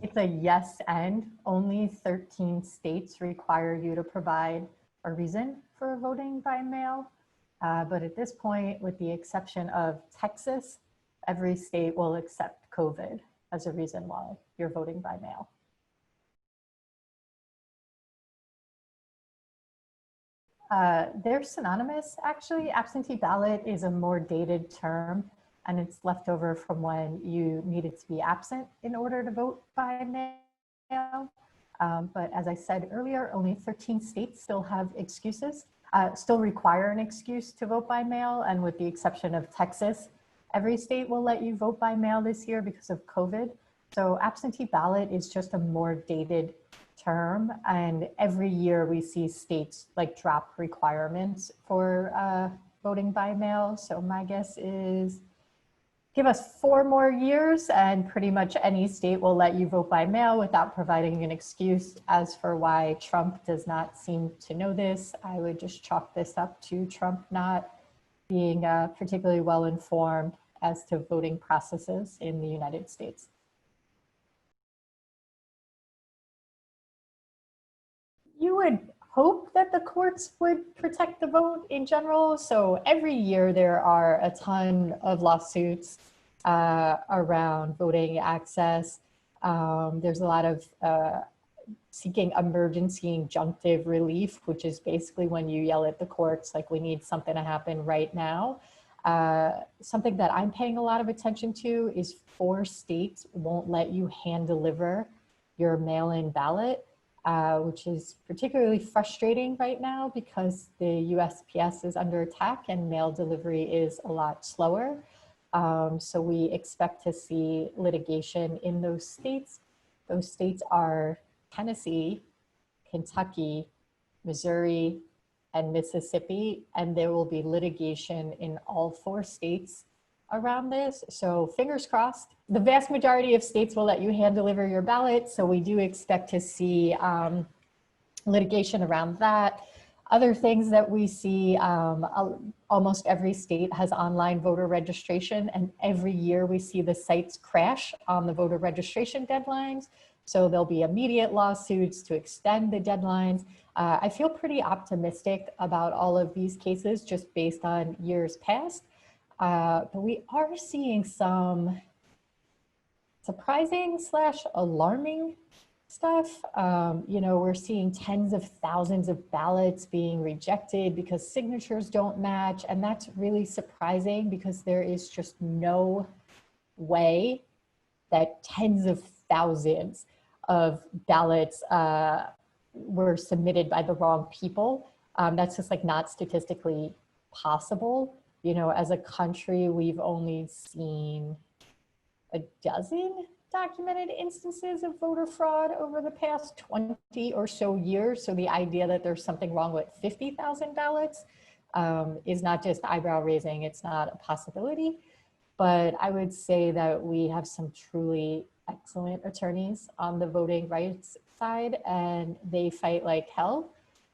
It's a yes and. Only 13 states require you to provide a reason for voting by mail. But at this point, with the exception of Texas, every state will accept COVID as a reason why you're voting by mail. They're synonymous, actually. Absentee ballot is a more dated term, and it's left over from when you needed to be absent in order to vote by mail. But as I said earlier, only 13 states still have excuses, still require an excuse to vote by mail. And with the exception of Texas, every state will let you vote by mail this year because of COVID. So absentee ballot is just a more dated term, and every year we see states like drop requirements for voting by mail. So my guess is give us 4 more years and pretty much any state will let you vote by mail without providing an excuse. As for why Trump does not seem to know this, I would just chalk this up to Trump not being particularly well informed as to voting processes in the United States. You would hope that the courts would protect the vote in general. So every year there are a ton of lawsuits around voting access. There's a lot of seeking emergency injunctive relief, which is basically when you yell at the courts, like, we need something to happen right now. Something that I'm paying a lot of attention to is 4 states won't let you hand deliver your mail-in ballot. Which is particularly frustrating right now because the USPS is under attack and mail delivery is a lot slower. So we expect to see litigation in those states. Those states are Tennessee, Kentucky, Missouri, and Mississippi, and there will be litigation in all 4 states around this. So fingers crossed. The vast majority of states will let you hand deliver your ballot. So we do expect to see litigation around that. Other things that we see, almost every state has online voter registration, and every year we see the sites crash on the voter registration deadlines. So there'll be immediate lawsuits to extend the deadlines. I feel pretty optimistic about all of these cases just based on years past. But we are seeing some surprising / alarming stuff. You know, we're seeing tens of thousands of ballots being rejected because signatures don't match. And that's really surprising because there is just no way that tens of thousands of ballots were submitted by the wrong people. That's just like not statistically possible. You know, as a country, we've only seen a dozen documented instances of voter fraud over the past 20 or so years. So the idea that there's something wrong with 50,000 ballots is not just eyebrow raising, it's not a possibility. But I would say that we have some truly excellent attorneys on the voting rights side, and they fight like hell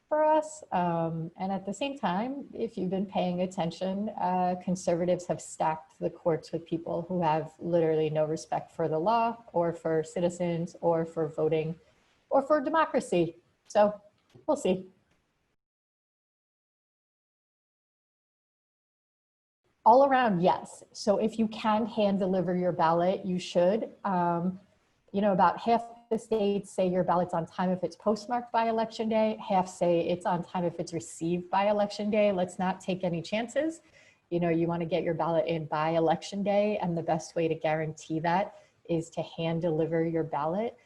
for us. And at the same time, if you've been paying attention, conservatives have stacked the courts with people who have literally no respect for the law or for citizens or for voting or for democracy. So we'll see. All around, yes. So if you can hand deliver your ballot, you should. You know, about half the states say your ballot's on time if it's postmarked by election day. Half say it's on time if it's received by election day. Let's not take any chances. You know, you want to get your ballot in by election day, and the best way to guarantee that is to hand deliver your ballot.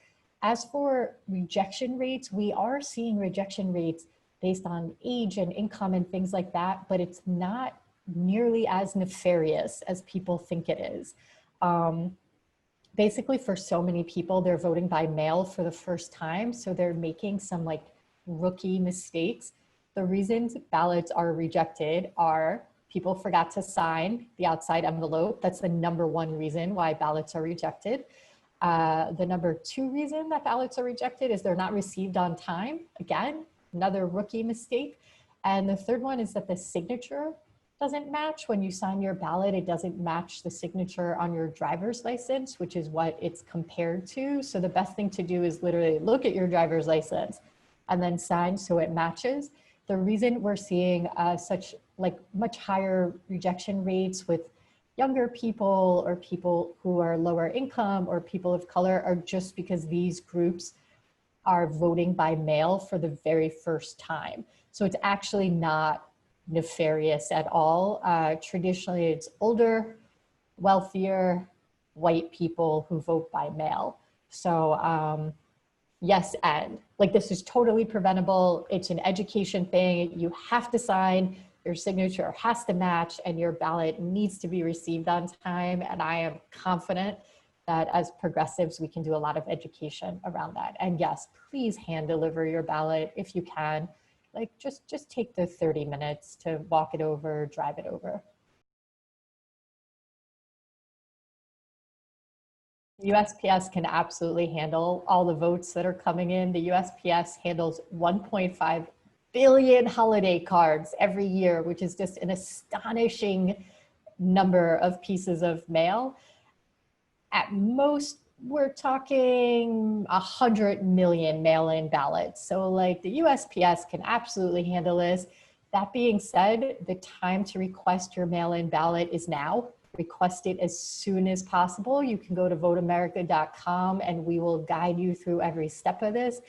As for rejection rates, we are seeing rejection rates based on age and income and things like that, but it's not nearly as nefarious as people think it is. Basically, for so many people, they're voting by mail for the first time, so they're making some like rookie mistakes. The reasons ballots are rejected are people forgot to sign the outside envelope. That's the #1 reason why ballots are rejected. The #2 reason that ballots are rejected is they're not received on time. Again, another rookie mistake. And the third one is that the signature doesn't match. When you sign your ballot, it doesn't match the signature on your driver's license, which is what it's compared to. So the best thing to do is literally look at your driver's license and then sign so it matches. The reason we're seeing such like much higher rejection rates with younger people or people who are lower income or people of color are just because these groups are voting by mail for the very first time. So it's actually not nefarious at all. Traditionally, it's older, wealthier, white people who vote by mail. So yes, and like this is totally preventable. It's an education thing. You have to sign, your signature has to match, and your ballot needs to be received on time. And I am confident that as progressives, we can do a lot of education around that. And yes, please hand deliver your ballot if you can. Like just take the 30 minutes to walk it over, drive it over. The USPS can absolutely handle all the votes that are coming in. The USPS handles 1.5 billion holiday cards every year, which is just an astonishing number of pieces of mail. At most, we're talking 100 million mail-in ballots. So like the USPS can absolutely handle this. That being said, the time to request your mail-in ballot is now. Request it as soon as possible. You can go to voteamerica.com and we will guide you through every step of this.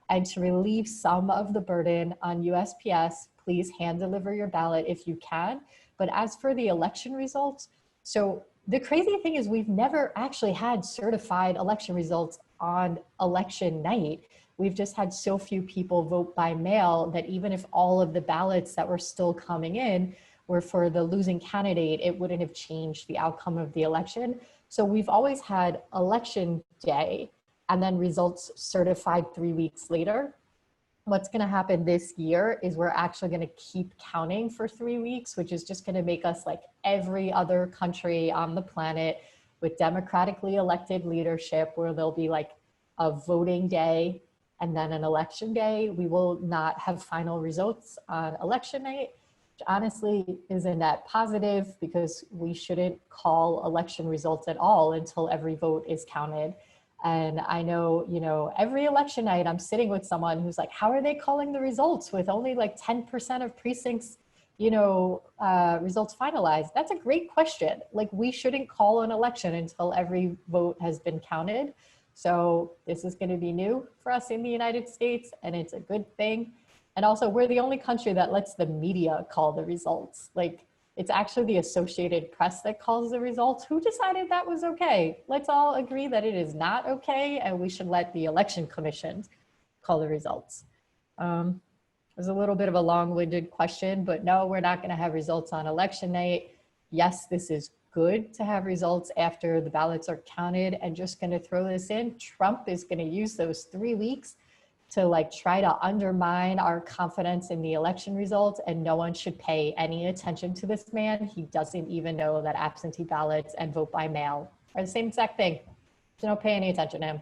And to relieve some of the burden on USPS, please hand deliver your ballot if you can. But as for the election results, so the crazy thing is we've never actually had certified election results on election night. We've just had so few people vote by mail that even if all of the ballots that were still coming in were for the losing candidate, it wouldn't have changed the outcome of the election. So we've always had election day and then results certified 3 weeks later. What's going to happen this year is we're actually going to keep counting for 3 weeks, which is just going to make us like every other country on the planet with democratically elected leadership, where there'll be like a voting day and then an election day. We will not have final results on election night, which honestly is a net positive because we shouldn't call election results at all until every vote is counted. And I know, you know, every election night I'm sitting with someone who's like, how are they calling the results with only like 10% of precincts, you know, results finalized? That's a great question. Like we shouldn't call an election until every vote has been counted. So this is going to be new for us in the United States, and it's a good thing. And also we're the only country that lets the media call the results. Like it's actually the Associated Press that calls the results. Who decided that was okay? Let's all agree that it is not okay, and we should let the election commission call the results. It was a little bit of a long-winded question, but no, we're not gonna have results on election night. Yes, this is good to have results after the ballots are counted. And just gonna throw this in, Trump is gonna use those 3 weeks to like try to undermine our confidence in the election results, and no one should pay any attention to this man. He doesn't even know that absentee ballots and vote by mail are the same exact thing. So don't pay any attention to him.